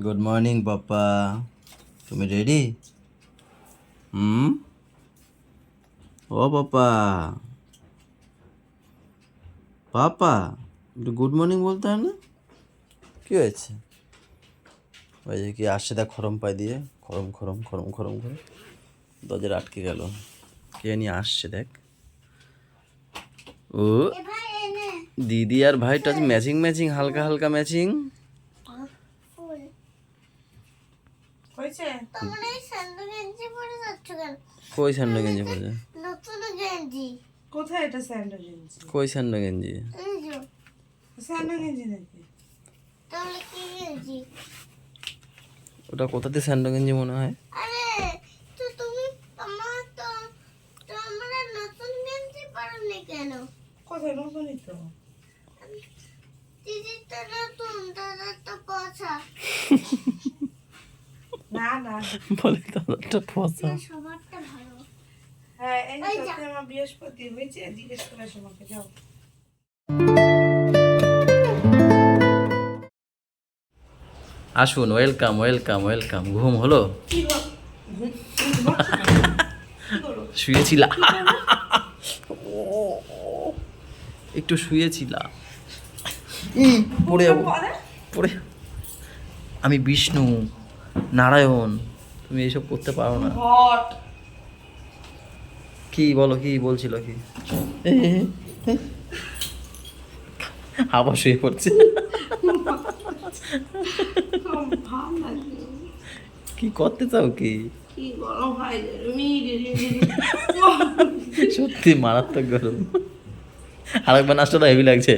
Good morning পাপা, তুমি ready? ও পাপা, পাপা একটু good morning বলতে হয় না? কি হয়েছে? ওই যে কি আসছে দেখ, খরম পাই দিয়ে খরম খরম খরম খরম করে দরজার আটকে গেল। কে নিয়ে আসছে দেখ। ও দিদি আর ভাইটা ম্যাচিং ম্যাচিং, হালকা হালকা ম্যাচিং। কই স্যান্ডো গেঞ্জি পরেছে? কোথায় এটা স্যান্ডো গেঞ্জি? কই স্যান্ডো গেঞ্জি? স্যান্ডো গেঞ্জি নাকি? তাহলে কি গেঞ্জি? ওটা কোথাতে স্যান্ডো গেঞ্জি মনে হয়? আরে তো তুমি আমার তো তোমরা নতুন গেঞ্জি পরনি কেন? কোথায় নতুনই তো? দিদি তো নতুন, দাদা তো পচা। না না, বলে দাদাটা পচা। সবারটা ভালো। হ্যাঁ এই সাথে আমার বৃহস্পতি হয়েছে, জিজ্ঞেস করে আমাকে যাও। আসুন, ওয়েলকাম ওয়েলকাম ওয়েলকাম। ঘুম হলো? কি শুয়েছিলা? একটু শুয়েছিলা? পড়ে যাবো, পড়ে। আমি বিষ্ণু নারায়ণ, তুমি এইসব করতে পারো না। হট কি বলো, কি বলছিল কি? আবার শুয়ে পড়ছে। ভাল লাগে। কি করতে চাও কি? কি গরম হয় রে, সত্যি মারাত্মক গরম। আরেকবার নাচটা হেভি লাগছে।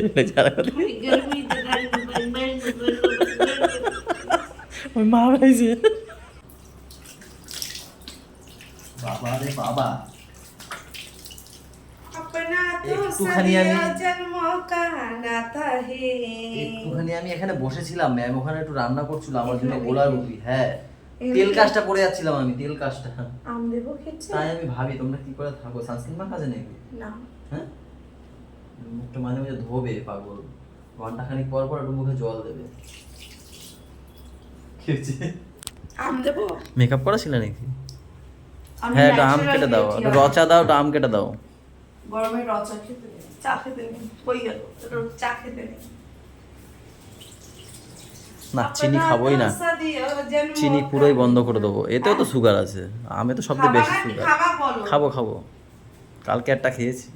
ওই মা ভাইছে। বাবা রে বাবা, একটুখানি আমি এখানে বসেছিলাম, ম্যাম ওখানে একটু রান্না করছিল আমার জন্য গোলা রুটি। হ্যাঁ, তেল কাজটা করে যাচ্ছিলাম আমি, তেল কাজটা। আম দেবো খেতে? তাই আমি ভাবি তোমরা কি করে থাকো, সানস্ক্রিন মাখা আছে নাকি? না। হ্যাঁ, মুখটা মাঝে মাঝে ধোবে পাগল, ঘন্টাখানিক পর পর একটু মুখে জল দেবে। কি হয়েছে? আম দেবো? মেকআপ করা ছিল নাকি? আমি হ্যাঁ, একটু আম natural কেটে দাও, beauty একটু আর রচা দাও, একটু আম কেটে দাও। গরমে রচা খেতে নেই, চা খেতে নেই, কই গেল? চা খেতে নেই। না, চিনি খাবোই না, চিনি পুরোই বন্ধ করে দেবো। এতেও তো সুগার আছে, আমে তো সবচেয়ে বেশি সুগার। খাবো খাবো, কালকে একটা খেয়েছি।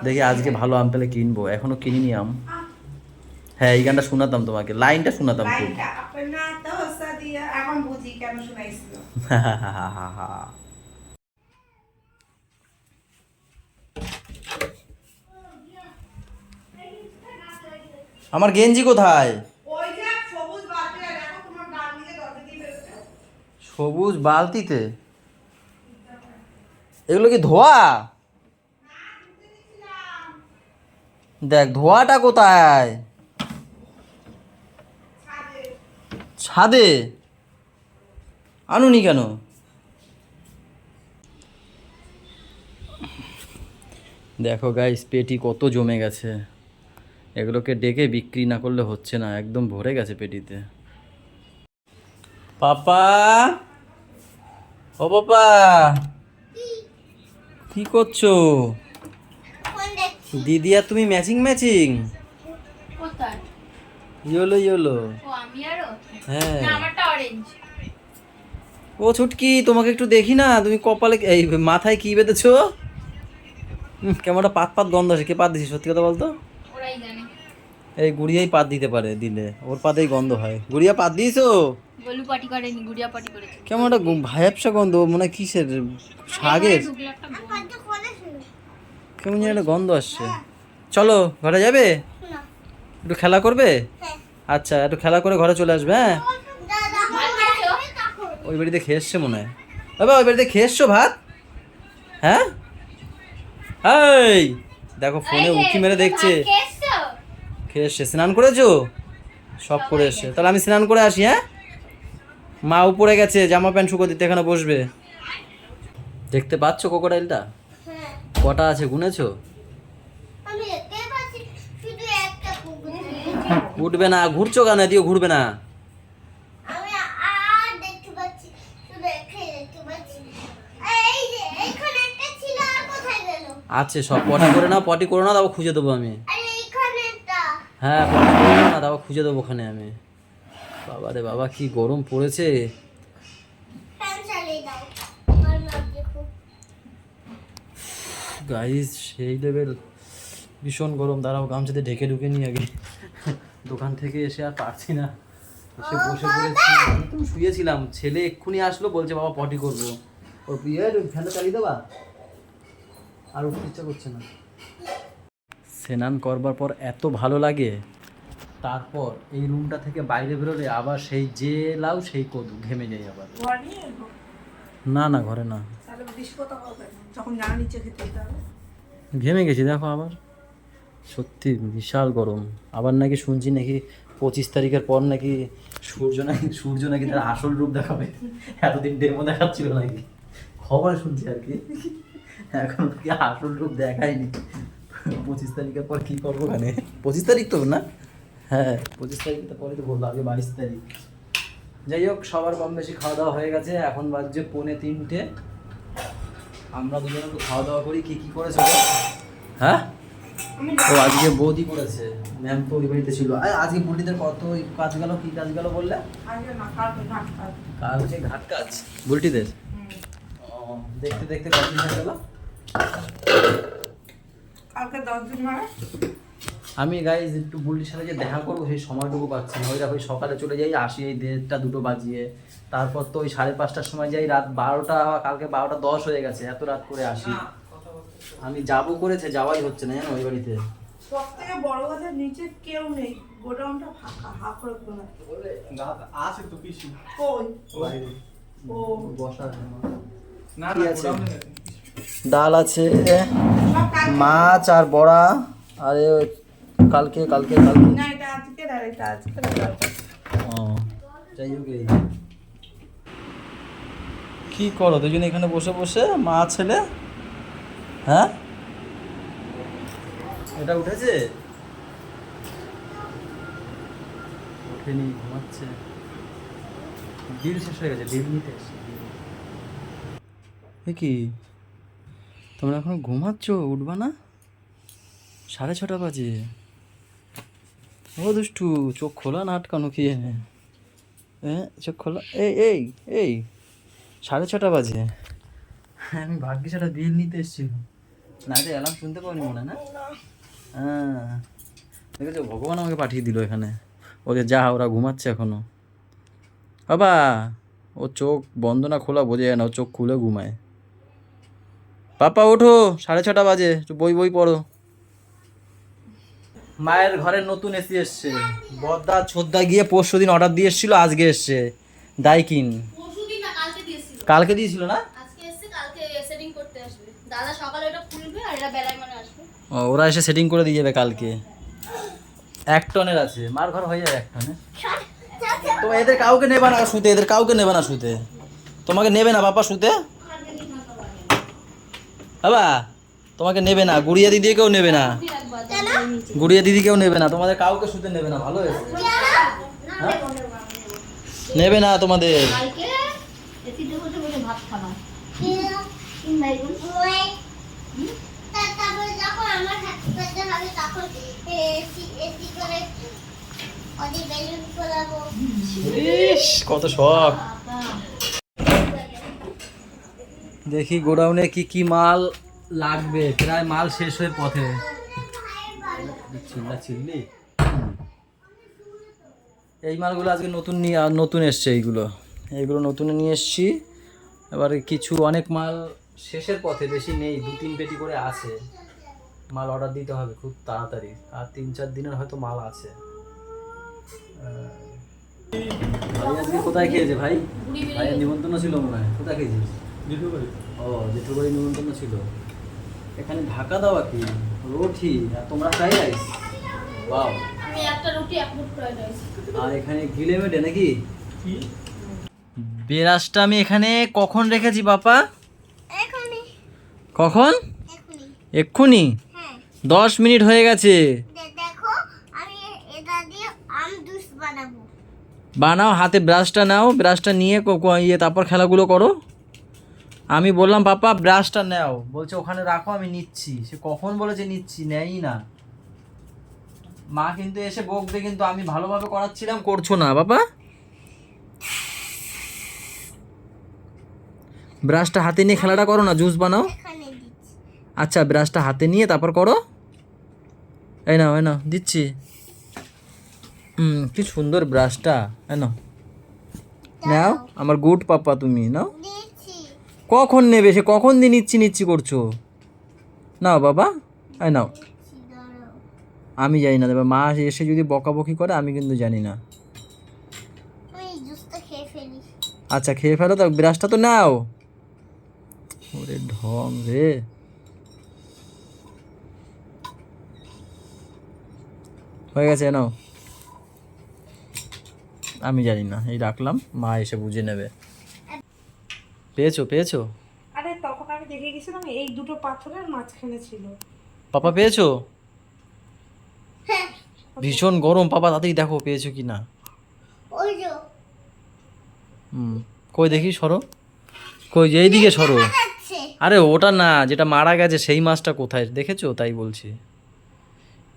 দেখি আজকে ভালো আম পেলে কিনবো, এখনো কিনিনি আম। হ্যাঁ, এই গানটা শোনাতাম তোমাকে, লাইনটা শোনাতাম খুব। এখন বুঝি কেন শোনাইছিল। আমার গেঞ্জি কোথায়? ওই যে সবুজ বালতি, দেখো তোমার ডান দিকে দরজা দিয়ে বেরোচ্ছে। সবুজ বালতিতে? এগুলো কি ধোয়া? দেখ ধোয়াটা কোথায়? ছাদে? আনুনি কেন? দেখো গাইস, পেটি কত জমে গেছে, এগুলোকে ডেকে বিক্রি না করলে হচ্ছে না, একদম ভরে গেছে পেটিতে। পাপা, ও পাপা, কি করছো? কোন দেখছি? দিদি আর তুমি ম্যাচিং ম্যাচিং। কোথায়? Yellow yellow. ও আমি আরো? হ্যাঁ। না আমারটা অরেঞ্জ। ও ছুটকি, তোমাকে একটু দেখি না, তুমি কপালে এই মাথায় কি বেঁধেছো? কেমন একটা পাত পাত গন্ধ আছে, কে পাত দিছি সত্যি কথা বলতো? ওরাই জানে। এই গুড়িয়াই পাত দিতে পারে, দিলে ওর পাতেই গন্ধ হয়। গুড়িয়া পাত দিয়েছো? গোলু পাটি করেনি, গুড়িয়া পাটি করেছে। কেমন একটা ভায়াবসা গন্ধ, মানে কিসের, শাকের? কেমন যেন একটা গন্ধ আসছে। চলো ঘরে যাবে? একটু খেলা করবে? আচ্ছা, একটু খেলা করে ঘরে চলে আসবে। হ্যাঁ, ওই বাড়িতে খেয়ে এসছে মনে হয়। বাবা, ওই বাড়িতে খেয়ে এসছো ভাত? হ্যাঁ, এই দেখো ফোনে উঁকি মেরে দেখছে। খেয়ে এসছে, স্নান করেছো? সব করে এসছে, তাহলে আমি স্নান করে আসি। হ্যাঁ, মা উপরে গেছে জামা প্যান্ট শুকো দিতে, এখানে বসবে। দেখতে পাচ্ছ ক্রোকোডাইলটা কটা আছে, গুনেছো? আমি দেখতে পাচ্ছি শুধু একটা কুকুর। উঠবে না, ঘুরছো কেন? এদিকে ঘুরবে না। আমি আর দেখতে পাচ্ছি, শুধু এখানে দেখতে পাচ্ছি। এই যে এখানে একটা ছিল, আর কোথায় গেল? আছে সব, পটি করে নাও, পটি করে নাও, তারপর খুঁজে দেবো আমি। আরে এইখানেটা। হ্যাঁ পটি করে নাও না, তারপর খুঁজে দেবো ওখানে আমি। বাবা রে বাবা, কি গরম পড়েছে। ফ্যান চালিয়ে দাও, আমার লাগছে খুব। গাইস সেই লেভেল, ভীষণ গরম। দাঁড়াও গামছাতে ঢেকে ঢুকে নিয়ে আগে, দোকান থেকে এসে আর পারছি না, এসে বসে পড়েছি। আমি তো শুয়েছিলাম, ছেলে এক্ষুনি আসলো, বলছে বাবা পটি করবো। ওর ফ্যানটা চালিয়ে দেবা, আর উঠতে ইচ্ছা করছে না। স্নান করবার পর এত ভালো লাগে, তারপর এই রুমটা থেকে বাইরে বেরোলে আবার সেই যে লাউ সেই কদু, ঘেমে যাই আবার। ঘর নিয়ে এলো। না না ঘরে না, তাহলে বৃষ্টি কোথাও হবে না, যখন জানা নিচে খেতে যেতে হবে। ঘেমে গেছি দেখো আবার। সত্যি বিশাল গরম। আবার নাকি শুনছি নাকি 25 তারিখের পর নাকি সূর্য নাকি তার আসল রূপ দেখাবে। এতদিন ডেমো দেখাচ্ছিল নাকি, খবরে শুনছি আর কি। এখন কি আসল রূপ দেখায়নি। 25 তারিখের পর কি করবো ওখানে? 25 তারিখ তো না? হ্যাঁ 25 তারিখে পরে তো বললো, আগে 22 তারিখ। যাই হোক, সবার কম বেশি খাওয়া দাওয়া হয়ে গেছে, এখন বাজছে 2:45। আমরা দুজনে একটু খাওয়া দাওয়া করি। কি কি করেছো গো? হ্যাঁ ও আজকে বৌদি করেছে, ম্যাম তো ওই বাড়িতে ছিল। আজকে বুলটিদের কত কাজ গেল, কি কাজ গেল বললে? আজকে না, কালকে ঘাট কাজ। কালকে ঘাট কাজ বুলটিদের। ও দেখতে দেখতে কতদিন হয়ে গেল? কালকে 10 দিন হবে। আমি গাইজ একটু বুলটির সাথে যে দেখা করবো সেই সময়টুকু পাচ্ছি না। ওই দেখো সকালে চলে যাই, আসি এই 1:30 2 বাজিয়ে, তারপর তো ওই 5:30টার সময় যাই, রাত 12টা, কালকে 12:10 হয়ে গেছে, এত রাত করে আসি। আমি যাবো করেছে, যাওয়াই হচ্ছে না জানো ওই বাড়িতে। সব থেকে বড় কথা, নিচে কেউ নেই, গোডাউনটা ফাঁকা, হাফ করে খোলা। আছে তো পিসি। কই? বাইরে ও বসা আছে আমার। না কি না আছে? গোডাউনে গেছে। ডাল আছে, সব কাজ। মাছ আর বড়া। আরে কালকে কালকে কালকে না, এটা আজকে আর এটা আজকে আর ও যাই হোক। এই কি করো দুজন এখানে বসে বসে, মা ছেলে? হ্যাঁ এটা উঠেছে? ওঠেনি, ঘুমাচ্ছে। বিল শেষ হয়ে গেছে, বিল নিতে এসছি। এ কি তোমরা এখন ঘুমাচ্ছ, উঠবা না? 6:30 বাজে। ও দুষ্টু, চোখ খোলা না আটকানো কি? হ্যাঁ চোখ খোলা। এই এই এই 6:30 বাজে। আমি ভাগ্যিস একটা বিল নিতে এসেছিলাম, না এটা অ্যালার্ম শুনতে পারিনি মনে হয় না। হ্যাঁ দেখেছো, ভগবান আমাকে পাঠিয়ে দিল এখানে। ওদের যা ওরা ঘুমাচ্ছে এখনো। বাবা ও চোখ বন্ধ না খোলা বোঝা যায় না, ও চোখ খুলে ঘুমায়। পাপা ওঠো, 6:30 বাজে, একটু বই বই পড়ো। মায়ের ঘরে নতুন এসি এসছে। বদ্দা ছোদ্দা গিয়ে 5 দিন অর্ডার দিয়ে এসেছিল, আজকে এসছে ডাইকিন। পরশুদিন না কালকে দিয়েছিল, কালকে দিয়েছিল না? আজকে এসে কালকে সেটিং করতে আসবে। দাদা সকালে এটা খুলবে আর এটা বেলায় মানে আসবে। ও ওরা এসে সেটিং করে দিয়ে যাবে কালকে। 1 টনের আছে, মার ঘর হয়ে যাবে 1 টনে। তো এদের কাউকে নেবে না শুতে, এদের কাউকে নেবে না শুতে। তোমাকে নেবে না বাবা শুতে? বাবা তোমাকে নেবে না, গুড়িয়া দিদিকেও নেবে না, গুড়িয়া দিদিকেও নেবে না, তোমাদের কাউকে শুতে নেবে না। ভালো হয়েছে, হ্যাঁ? নেবে না তোমাদের। কালকে এসিতে বসে বসে ভাত খাবা। তারপরে যখন আমার হাতে পেতে হবে তখন এসি করে ওদের বেলুন ফোলাবো। ইস কত শখ। দেখি গোডাউনে কি কি মাল লাগবে, প্রায় মাল শেষ হয়ে পথে। চিল্লা চিল্লি, এই মালগুলো আজকে নতুন এসছে। এইগুলো নতুন নিয়ে এসছি। এবারে কিছু অনেক মাল শেষের পথে, বেশি নেই, 2-3 পেটি করে আছে। মাল অর্ডার দিতে হবে খুব তাড়াতাড়ি, আর 3-4 দিনের হয়তো মাল আছে। ভাই আজকে কোথায় খেয়েছে ভাই? ভাইয়ের নিমন্ত্রণ ছিল মনে হয়, কোথায় খেয়েছিস? ও জেঠুর বাড়ি নিমন্ত্রণ ছিল। এখানে ঢাকা দেওয়া কি রুটি, আর তোমরা ফ্রাইড রাইস। ওয়াও। আমি একটা রুটি এক মুঠ ফ্রাইড রাইস। আর এখানে গিলে মেটে নাকি? বেরাসটা আমি এখানে কখন রেখেছি বাপা? এখনই কখন? এখনই এক্ষুনি? হ্যাঁ 10 মিনিট হয়ে গেছে। দেখো আমি এটা দিয়ে বানাবো। বানাও, হাতে ব্রাশটা নাও, ব্রাশটা নিয়ে তারপর খেলাগুলো করো। আমি বললাম পাপা ব্রাশটা নাও, বলছে ওখানে রাখো আমি নিচ্ছি। সে কখন বলেছে নিচ্ছি, নেয়ই না। মা কিন্তু এসে বকবে, কিন্তু আমি ভালোভাবে করাচ্ছিলাম, করছো না বাবা। ব্রাশটা হাতে নিয়ে খেলাটা করো না, জুস বানাও। এখানে দিচ্ছি। আচ্ছা ব্রাশটা হাতে নিয়ে তারপর করো। এই নাও দিচ্ছি। কি সুন্দর ব্রাশটা, এই নাও আমার গুড পাপা, তুমি নাও। দিচ্ছি। কখন নেবে, সে কখন দিয়ে নিচ্ছি করছো। নাও বাবা, এই নাও। দিচ্ছি, দাঁড়াও। আমি জানি না, দেবা মা এসে যদি বকাবকি করে, আমি কিন্তু জানি না। আমি জুসটা খেয়ে ফেলি। আচ্ছা খেয়ে ফেলো, তো ব্রাশটা তো নাও। ওরে ঢং রে। হয়ে গেছে, নাও। আমি জানি না, এই রাখলাম, মা এসে বুঝে নেবে। পেয়েছো? আরে তখন আমি দেখে গেছিলাম এই দুটো পাথরের মাঝখানে ছিল। পাপা পেয়েছো? হ্যাঁ, ভীষণ গরম পাপা, তাতেই দেখো পেয়েছো কি না। ওই যে কই দেখি, সরো। কই যে এইদিকে সরো। যাচ্ছে। আরে ওটা না, যেটা মারা গেছে সেই মাছটা কোথায় দেখেছো, তাই বলছি।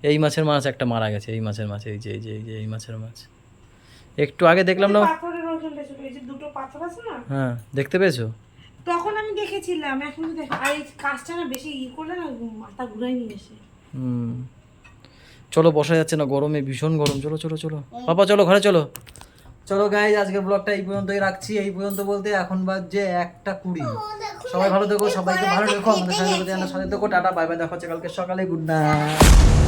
এই মাছের মাছ একটা মারা গেছে, এই মাছের মাছ, এই মাছের মাছ। একটু আগে দেখলাম না। পাথরের ওজনটা ছিল, এই যে দুটো পাথর আছে না, হ্যাঁ দেখতে পেয়েছো? তখন আমি দেখেছিলাম, এখন তো দেখ। আর এই কাজটা না বেশি করলে না মাথা ঘুরাই নিয়ে এসে। চলো, বসা যাচ্ছে না গরমে, ভীষণ গরম। চলো পাপা, চলো ঘরে চলো। চলো গাইজ, আজকের ব্লগটা এই পর্যন্তই রাখছি। এই পর্যন্ত বলতে এখন বাজে 1:20। সবাই ভালো থেকো, সবাইকে ভালো রেখো, আমাদের সাথে থেকো, টাটা বাই বাই, দেখা হচ্ছে কালকে সকালে, গুড নাইট।